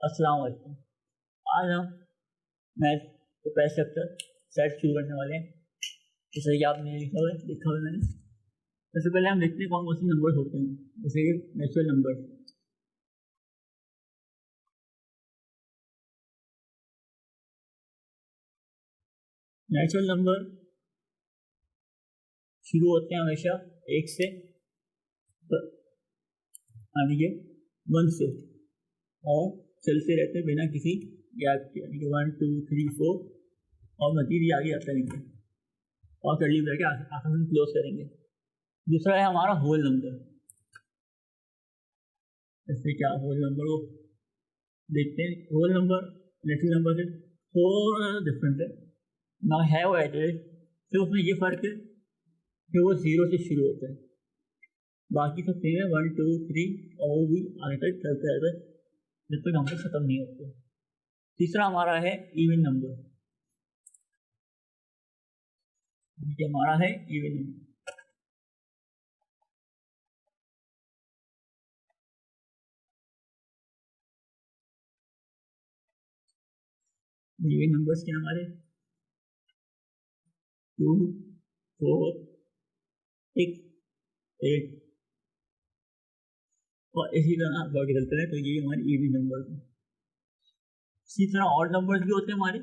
अस्सलाम वालेकुम। आज हम मैथ के पहले चैप्टर सेट शुरू करने वाले हैं। जैसे कि आपने लिखा हुआ मैंने। सबसे पहले हम देखते हैं कौन कौन से नंबर होते हैं, जैसे कि नेचुरल नंबर। नेचुरल नंबर शुरू होते हैं हमेशा एक से, यानी कि 1 से, और चलते रहते हैं बिना किसी गैप के, यानी कि 1 2 3 4 और मजीद ही आगे जाते रहेंगे और कर्ली ब्रैकेट आसानी से क्लोज करेंगे। दूसरा है हमारा होल नंबर। जैसे क्या होल नंबर को देखते हैं। होल नंबर नेचुरल नंबर से थोड़ा डिफरेंट है ना, है वो एवरेज, तो उसमें ये फर्क है कि वो 0 से शुरू होता है, बाकी सब सेम है 1 2 3 और वो भी आगे तक चलते रहते हैं जब तक नंबर खत्म नहीं होते। तीसरा हमारा है इवन नंबर। ये हमारा है इवन नंबर। इवन नंबर्स के हमारे 2 4 6 8 और इसी तरह बाकी चलते रहे, तो ये हमारे इवन नंबर है। इसी तरह ऑड नंबर्स भी होते हैं हमारे।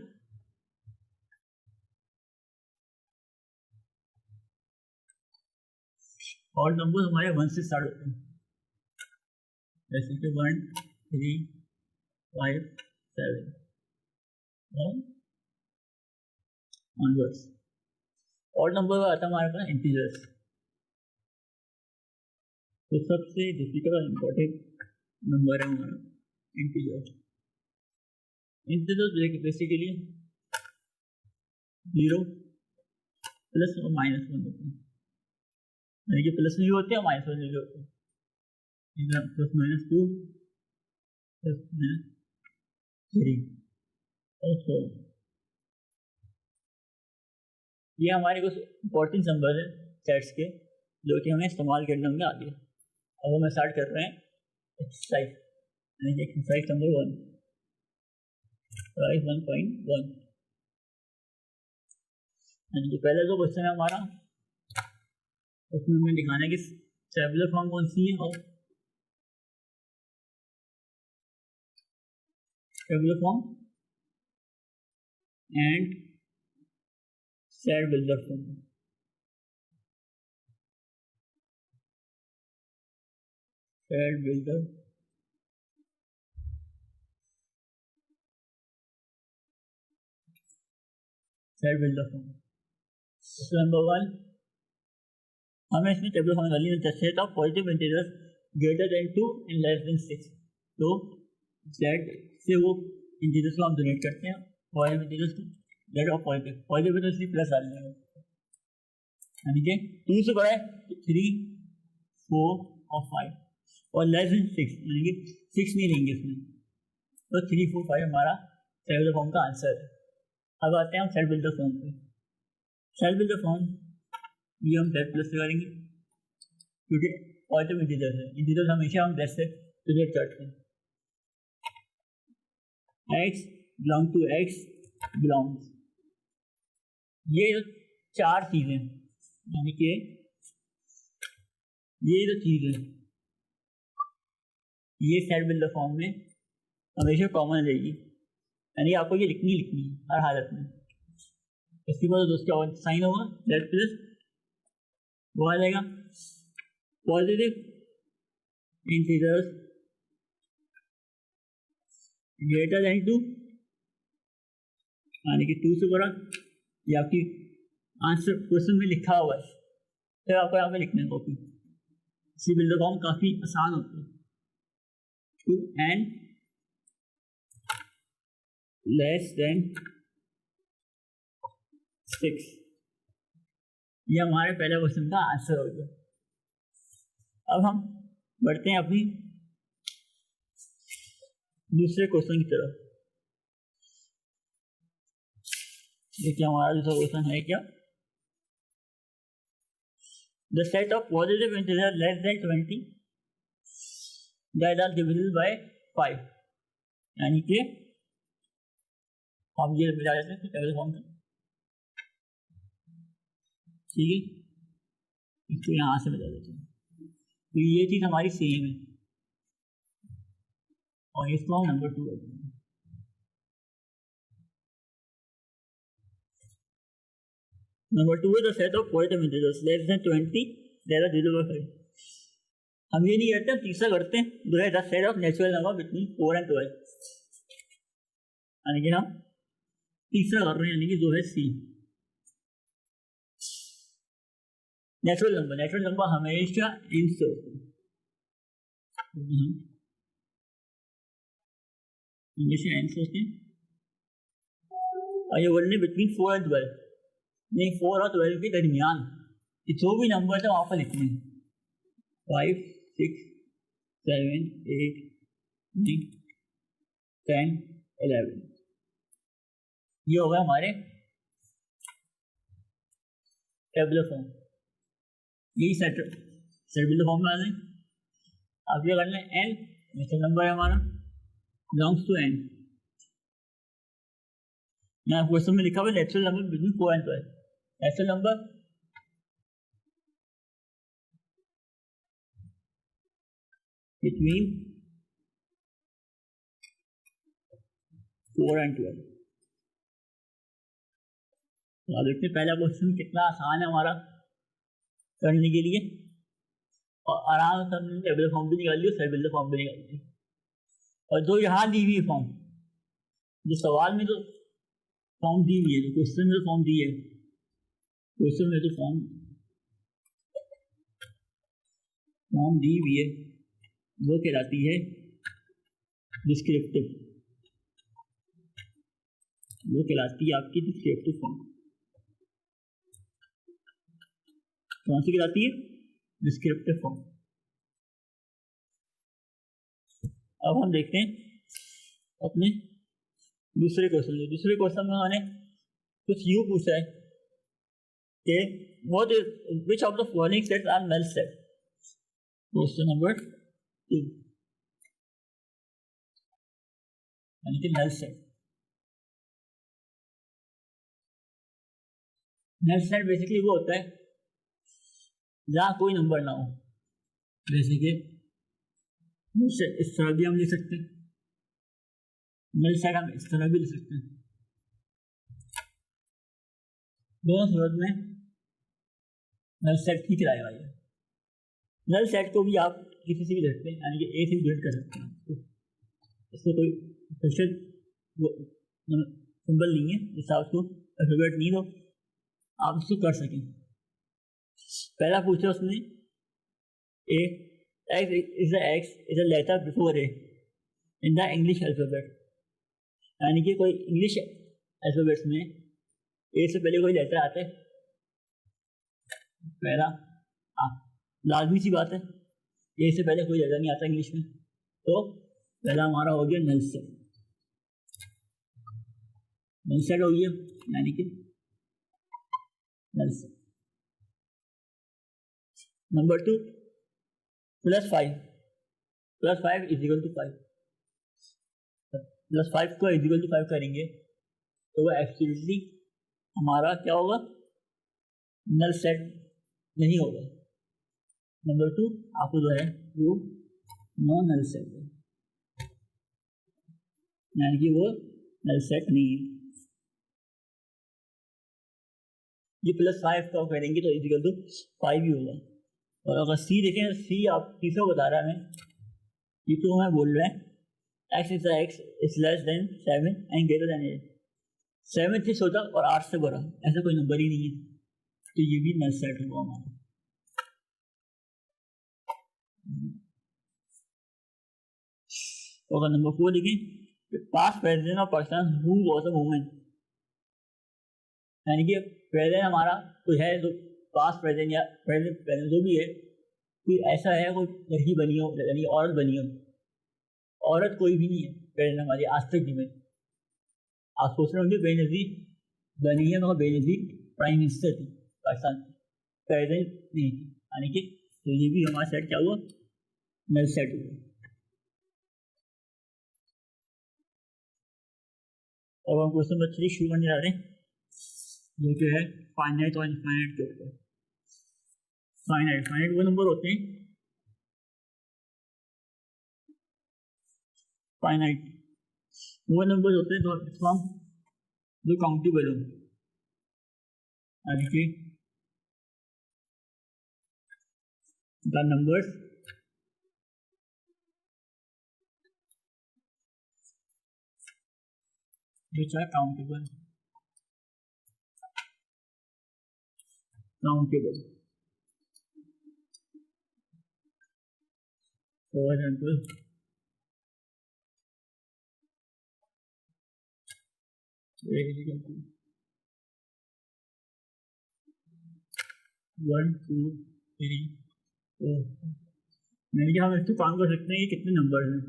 ऑड नंबर्स हमारे 1 से स्टार्ट होते हैं, जैसे कि 1 3 5 7 और ऑनवर्ड्स। ऑड नंबर आता है हमारे पास इंटीजर्स। तो सबसे डिफिकल्ट और इम्पोर्टेंट नंबर है हमारा इंटीजर। इंटीजर बेसिकली 0 प्लस और -1 होते हैं, यानी कि प्लस भी होते हैं और -1 भी होते हैं। +-2 +-3 और 4। ये हमारे कुछ इंपॉर्टेंट नंबर है सेट्स के, जो कि हमें इस्तेमाल करने होंगे आगे। अब हम स्टार्ट कर रहे हैं एक्सरसाइज, यानी कि एक्सरसाइज नंबर 1, एक्सरसाइज 1.1। यानी कि पहला जो क्वेश्चन है हमारा, उसमें हमें दिखाना है कि टेबुलर फॉर्म कौन सी है और tabular form and set builder form. Set builder form. Number 1, हमें इसमें टेबल फॉर्म वाली जैसे था positive integers greater than 2 and less than 6। तो जेड से वो इंटीजर्स को हम डोनेट करते हैं, पॉजिटिव इंटीजर्स को जेड और पॉजिटिव तो इसलिए प्लस आ जाएगा, यानी कि 2 से बड़ा है 3 4 और 5 और लेस देन 6, यानी कि 6 नहीं लेंगे इसमें। तो 3 4 5 हमारा टेबल फॉर्म का आंसर है। अब आते हैं हम सेट बिल्डर फॉर्म पे। सेट बिल्डर फॉर्म ये हम जेड प्लस करेंगे क्योंकि पॉजिटिव इंटीजर है। इंटीजर हमेशा हम जेड से रिलेट करते हैं। x belong to x belongs, ये जो 4 चीजें, यानी कि ये जो चीज है ये सेट बिल्डर फॉर्म में हमेशा कॉमन रहेगी, यानी आपको ये लिखनी है हर हालत में। इसके बाद दोस्तों साइन होगा जेड प्लस, वो आ जाएगा पॉजिटिव इंटीजर्स ग्रेटर देन 2, यानी कि 2 से बड़ा। ये आपकी आंसर क्वेश्चन में लिखा हुआ है, फिर आपको यहाँ पे लिखना है कॉपी। इसी बिल्डर फॉर्म काफी आसान होती है। 2 एंड लेस देन 6, ये हमारे पहले क्वेश्चन का आंसर हो गया। अब हम बढ़ते हैं अपनी दूसरे क्वेश्चन की तरफ। देखिए हमारा दूसरा क्वेश्चन है क्या, the set of positive integer less than 20 that are divisible by 5 यानी कि हम ये मिला देते हैं टेबल फॉर्म में, ठीक है, इसको यहाँ से मिला देते हैं, तो ये चीज़ हमारी सेम है और इसको हम नंबर 2 करते हैं। Number 2 is the set of positive integers less than 20 greater than 0.5। हम ये नहीं करते, हम तीसरा करते हैं, जो है the set of natural number between 4 and 12, यानी कि हम तीसरा कर रहे हैं, यानी कि जो है सी नेचुरल नंबर हमेशा इन से होते हैं, हमेशा इन से होते हैं, और ये बोलने बिटवीन 4 and 12, नहीं 4 और 12 के दरमियान जो भी नंबर है वहाँ पर लिखने हैं, 5, 6, 7, 8, 9, 10, 11, ये होगा हमारे टेबुलर फॉर्म, यही टेबुलर फॉर्म में आ जाए। अब ये करना है n नेचुरल नंबर है हमारा बिलोंग्स टू n, यहाँ क्वेश्चन में लिखा हुआ natural number between 4 and 12, natural number between 4 and 12। तो देखते हैं पहला क्वेश्चन कितना आसान है हमारा करने के लिए, और आराम से हमने टेबुलर फॉर्म भी निकाल ली और टेबुलर फॉर्म भी निकाल ली, और जो यहाँ दी हुई फॉर्म, जो सवाल में तो फॉर्म दी हुई है, जो क्वेश्चन में फॉर्म दी है, क्वेश्चन में तो फॉर्म दी हुई है, वो कहलाती है डिस्क्रिप्टिव, वो कहलाती है आपकी डिस्क्रिप्टिव फॉर्म। कौन सी कहलाती है? Descriptive form. अब हम देखते हैं अपने दूसरे क्वेश्चन में। दूसरे क्वेश्चन में मैंने कुछ यूं पूछा है कि what is which of the following sets are null set. Question number 2, यानी कि null set. Null set basically वो होता है जहाँ कोई नंबर ना हो। जैसे कि इस तरह भी हम लिख सकते हैं, नल सेट हम इस तरह भी लिख सकते हैं। दोनों सूरत में नल सेट ठीक रहेगा। ये नल सेट को भी आप किसी से भी लिख सकते हैं, यानी कि ए से बिल्ड कर सकते हैं। इसको कोई स्पेशल सिंबल नहीं है, जिससे आपको अल्फाबेट नहीं हो आप इसको कर सकें। पहला पूछा उसने A X is a letter before A in the English alphabet, यानी कि कोई इंग्लिश अल्फाबेट्स में ए से पहले कोई लेटर आता है पहला, लाजमी सी बात है ए से पहले कोई लेटर नहीं आता इंग्लिश में, तो पहला हमारा हो गया नल सेट। नल सेट हो गया, यानी कि null set. Number 2 +5 is equal to 5। +5 को इज इक्वल टू 5 करेंगे तो वो एब्सोल्युटली हमारा क्या होगा? नल सेट नहीं होगा। नंबर 2 आपको जो है वो नो नल सेट है, यानी कि वो नल सेट नहीं है। ये +5 का करेंगे तो इज इक्वल टू 5 ही होगा। और अगर सी देखें, सी आप तीसरा बता रहा है हमें, ये तो हमें बोल रहा है x is less than 7 and greater than 8। 7 से छोटा और 8 से बड़ा ऐसा कोई नंबर ही नहीं है, तो ये भी नल सेट होगा हमारा। और नंबर 4 लिखें past present of person who was a woman, यानी कि प्रेजेंट हमारा कोई है जो पास्ट प्रेजेंट या प्रेजेंट जो भी है, कोई ऐसा है कोई लड़की बनी हो, यानी औरत बनी हो। औरत कोई भी नहीं है प्रेजेंट हमारी आज तक की में। आप सोच रहे होंगे बेनज़ीर बनी है, मगर बेनज़ीर प्राइम मिनिस्टर थी पाकिस्तान, प्रेजेंट नहीं थी, यानी कि तो ये भी हमारा सेट क्या हुआ? नल सेट हुआ। अब हम क्वेश्चन नंबर 3 शुरू करने जा रहे हैं, जो कि है फाइनाइट और इनफाइनाइट के ऊपर। फाइनाइट वो नंबर होते हैं, फाइनाइट वो नंबर होते हैं जो काउंटेबल हो, यानी कि the numbers which are countable. For example, 1 2 3 4। यानी कि हम इसको काम कर सकते हैं कि कितने नंबर हैं,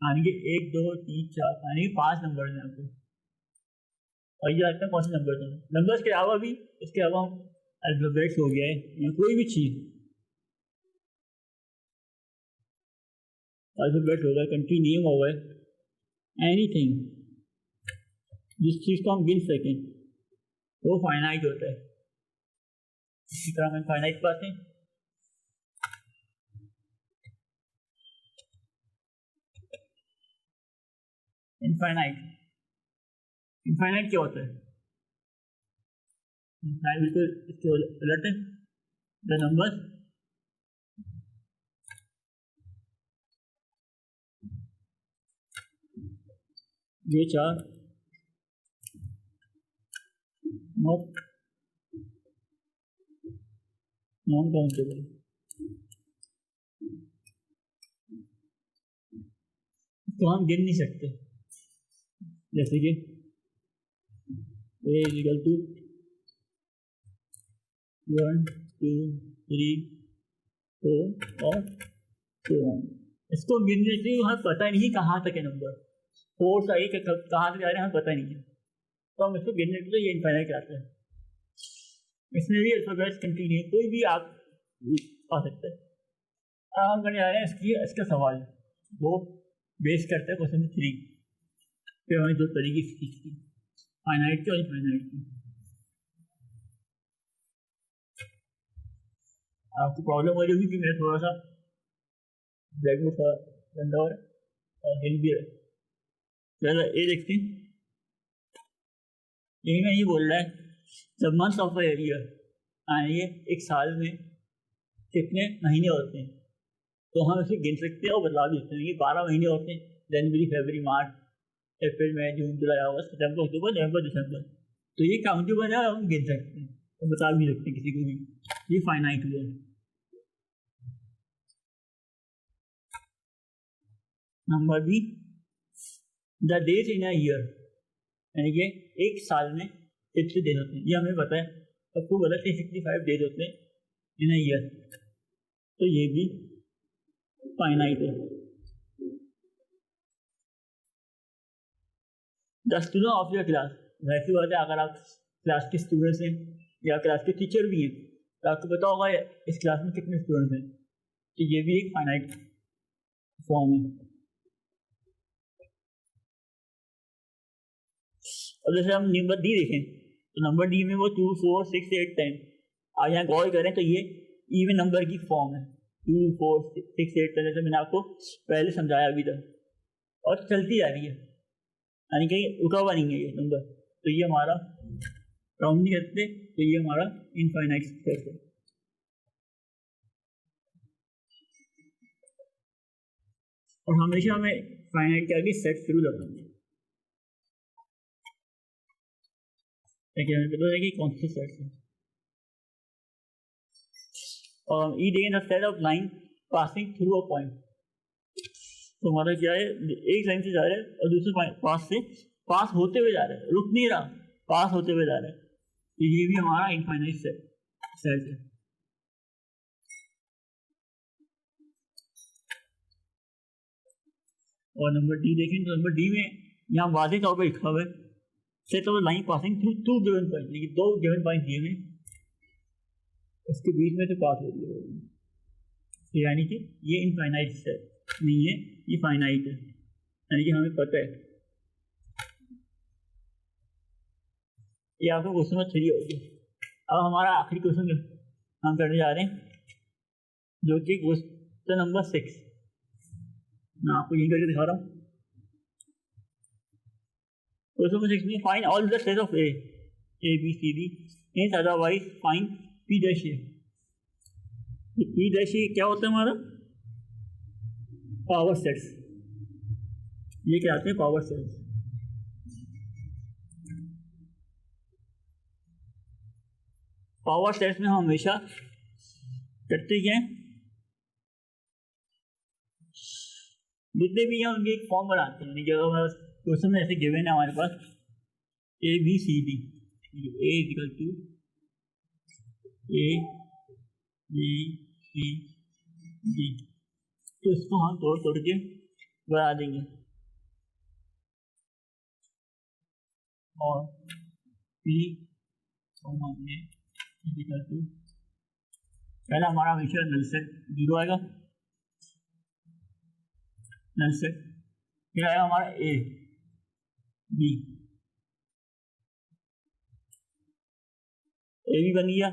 यानी कि 1 2 3 4, यानी कि 5 नंबर हैं आपको। और ये आता है कौन से नंबर हैं। नंबर्स के अलावा भी, इसके अलावा अल्फाबेट्स हो गया है या कोई भी चीज़, अल्फाबेट हो गया, कंट्री नेम हो गए, एनीथिंग जिस चीज़ को हम गिन सकें वो फाइनाइट होता है। इसी तरह हम फाइनाइट पाते हैं। इनफाइनाइट क्या होता है? इनफाइनाइट बिल्कुल इसके उलट है। The numbers which are not non-countable, तो हम गिन नहीं सकते। जैसे कि a is equal to 1 2 3 4 और so on। इसको गिनने से हमें पता नहीं कहाँ तक है नंबर, 4 से 1 कहाँ तक जा रहे हैं हमें पता नहीं है, तो हम इसको गिनने के लिए ये इनफाइनाइट कहते हैं। इसमें भी अल्फाबेट्स कंटिन्यू कोई भी आप आ सकते हैं। अब हम करने जा रहे हैं इसका सवाल, वो बेस करते हैं क्वेश्चन 3 पे। हमें दो तरीके की फाइनाइट की और इनफाइनाइट की। आपको प्रॉब्लम हो रही होगी कि मेरा थोड़ा सा ब्लैक बोर्ड थोड़ा गंदा हो रहा और हिल भी है। चलो ये देखते हैं, यही मैं ये बोल रहा है the month of a year, यानी एक साल में कितने महीने होते हैं, तो हम इसे गिन सकते हैं और बता भी सकते हैं कि 12 महीने होते हैं, जनवरी फरवरी मार्च अप्रैल मई जून जुलाई अगस्त सितंबर अक्टूबर नवंबर दिसंबर। तो ये काउंटेबल है, हम गिन सकते हैं और बता भी सकते हैं किसी को भी। ये फाइनाइट हुआ। Number B, the days in a year, यानी कि एक साल में कितने दिन होते हैं, ये हमें पता है, सबको पता है 365 डेज होते हैं इन अ ईयर, तो ये भी फाइनाइट है। The student of your class, वैसी बात है अगर आप क्लास के स्टूडेंट्स हैं या क्लास के टीचर भी हैं तो आपको पता होगा इस क्लास में कितने स्टूडेंट्स हैं, तो ये भी एक फाइनाइट फॉर्म है। और जैसे हम नंबर डी देखें तो नंबर डी में वो 2 4 6 8 10, आप यहाँ गौर करें तो ये इवन नंबर की फॉर्म है, 2 4 6 8 10, जैसे मैंने आपको पहले समझाया अभी तक, और चलती जा रही है, यानी कि रुका हुआ नहीं है ये नंबर। तो ये हमारा राउंड नहीं करते, तो ये हमारा इनफाइनाइट सेट है। और हमेशा हमें फाइनाइट के आगे सेट शुरू लगाना है, ताकि हमें पता है कि कौन से सेट है। और ई देखें the set of line passing through a point, तो हमारा क्या है, एक लाइन से जा रहा है और दूसरे पास से पास होते हुए जा रहा है, रुक नहीं रहा, पास होते हुए जा रहा है, तो ये भी हमारा इनफाइनाइट सेट है। और नंबर डी देखें तो नंबर डी में यहाँ वाज़ेह तौर पर लिखा हुआ है set of line passing through 2 given point, लेकिन 2 गिवन पॉइंट दिए हैं, उसके बीच में से पास हो रही है, यानी कि ये इनफाइनाइट सेट नहीं है, ये फाइनाइट है, यानी कि हमें पता है ये आपका क्वेश्चन नंबर 3 हो गया। अब हमारा आखिरी क्वेश्चन हम करने जा रहे हैं, जो कि क्वेश्चन नंबर 6। मैं आपको यही करके दिखा रहा हूँ। क्वेश्चन नंबर 6 में find all the set of A B C D means otherwise find P dash A. P dash A क्या होता है हमारा? Power sets. ये क्या आते हैं? Power sets. पावर सेट्स में हम हमेशा करते क्या हैं, जितने भी हैं उनके एक फॉर्म बनाते हैं। जब क्वेश्चन में ऐसे गिवन है हमारे पास A B C D, A equal to A B C D, तो इसको हम तोड़ तोड़ के बना देंगे। और पी इक्वल टू, पहला हमारा हमेशा नल सेट 0 आएगा, नल सेट। फिर आएगा हमारा ए बी, ए बी बन गया।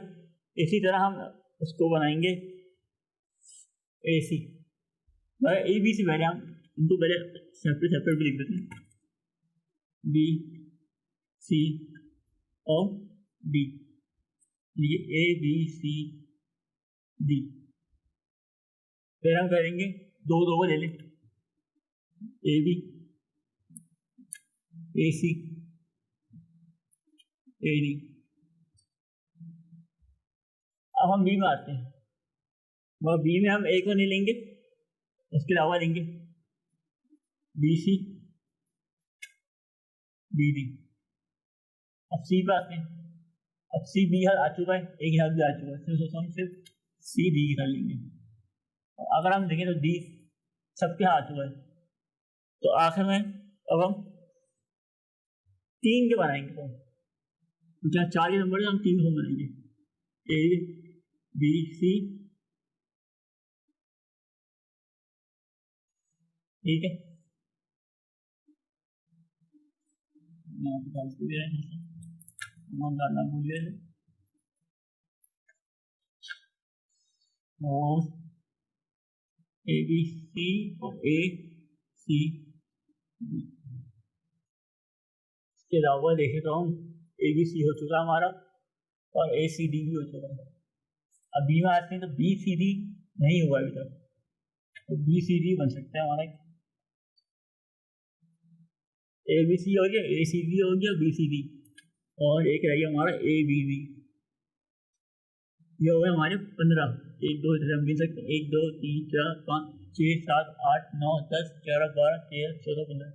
इसी तरह हम उसको बनाएंगे ए सी। ए बी से पहले हम इनको पहले सेपरेट भी लिख देते हैं, बी सी और डी। ये ए बी सी डी। फिर हम करेंगे दो को ले लें, A B A C A D. अब हम बी में आते हैं, वह बी में हम ए को नहीं लेंगे, उसके अलावा लेंगे बी सी बी डी। अब सी पे आते हैं, अब सी बी आ चुका है, एक यहाँ भी आ चुका है, तो हम सिर्फ सी डी कर लेंगे। अगर हम देखें तो डी सबके यहाँ आ चुका है, तो आखिर में अब हम 3 के बनाएंगे। तो जहाँ 4 के नंबर है हम 3 को बनाएंगे, ए बी सी, ठीक है। डालना भूल गए और ए बी सी और ए सी डी। इसके अलावा देखे तो हम ए बी सी हो चुका हमारा और ए सी डी भी हो चुका है। अब बी में आते हैं तो बी सी डी नहीं हुआ अभी तक, तो बी सी डी बन सकता है हमारा। ए बी सी हो गया, ए सी डी हो गया, बी सी डी, और एक रह गया हमारा ए बी बी। ये हो गए हमारे 15। 1 2 3 हम गिन सकते हैं, 1 2 3 4 5 6 7 8 9 10 11 12 13 14 15।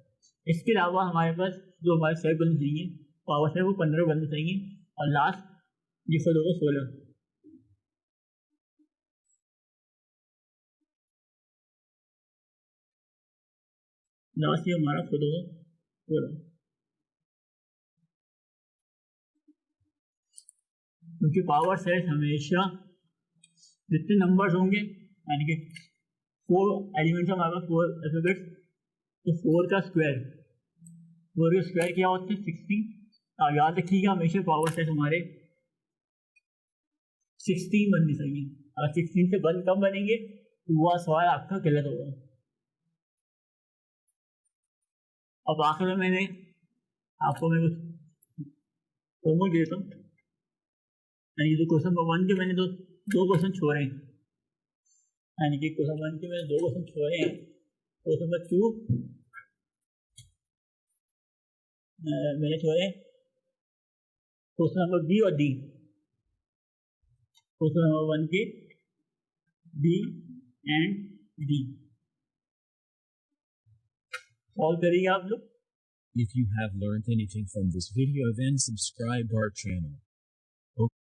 इसके अलावा हमारे पास जो हमारे सेट बनने चाहिए पावर से, वो 15 बनने चाहिए, और लास्ट ये 16। लास्ट ये हमारा 16। क्योंकि पावर सेट हमेशा जितने नंबर्स होंगे, यानी कि 4 एलिमेंट्स हमारे पास 4 अल्फाबेट्स, तो 4 का स्क्वायर, 4 का स्क्वायर क्या होता है 16। याद रखिएगा हमेशा पावर सेट हमारे 16 बननी चाहिए। अगर 16 से कम बनेंगे तो वह सवाल आपका गलत होगा। अब आखिर में मैंने आपको मैं कुछ होमवर्क देता हूँ, यानी कि क्वेश्चन नंबर 1 के मैंने दो क्वेश्चन छोड़े हैं, यानी कि क्वेश्चन 1 के मैंने 2 क्वेश्चन छोड़े हैं। क्वेश्चन नंबर 2 मैंने छोड़े हैं, क्वेश्चन नंबर बी और डी। क्वेश्चन नंबर 1 के बी एंड डी सॉल्व करिए आप लोग। If you have learned anything from this video, then subscribe our channel.